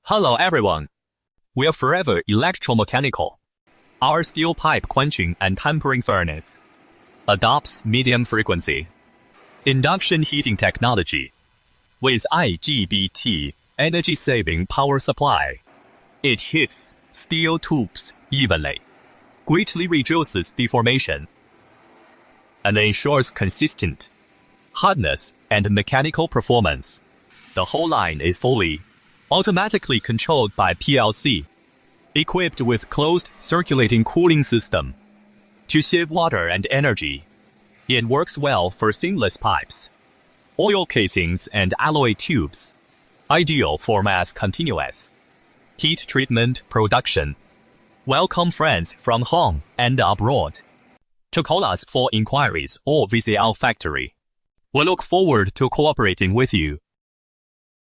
Hello everyone. We are forever electromechanical. Our steel pipe quenching and tempering furnace adopts medium frequency induction heating technology with IGBT energy-saving power supply. It heats steel tubes evenly, greatly reduces deformation, and ensures consistent hardness and mechanical performance. The whole line is fully automatically controlled by PLC, equipped with closed circulating cooling system to save water and energy. It works well for seamless pipes, oil casings and alloy tubes, ideal for mass continuous heat treatment production. Welcome friends from home and abroad to call us for inquiries or visit our factory. We look forward to cooperating with you.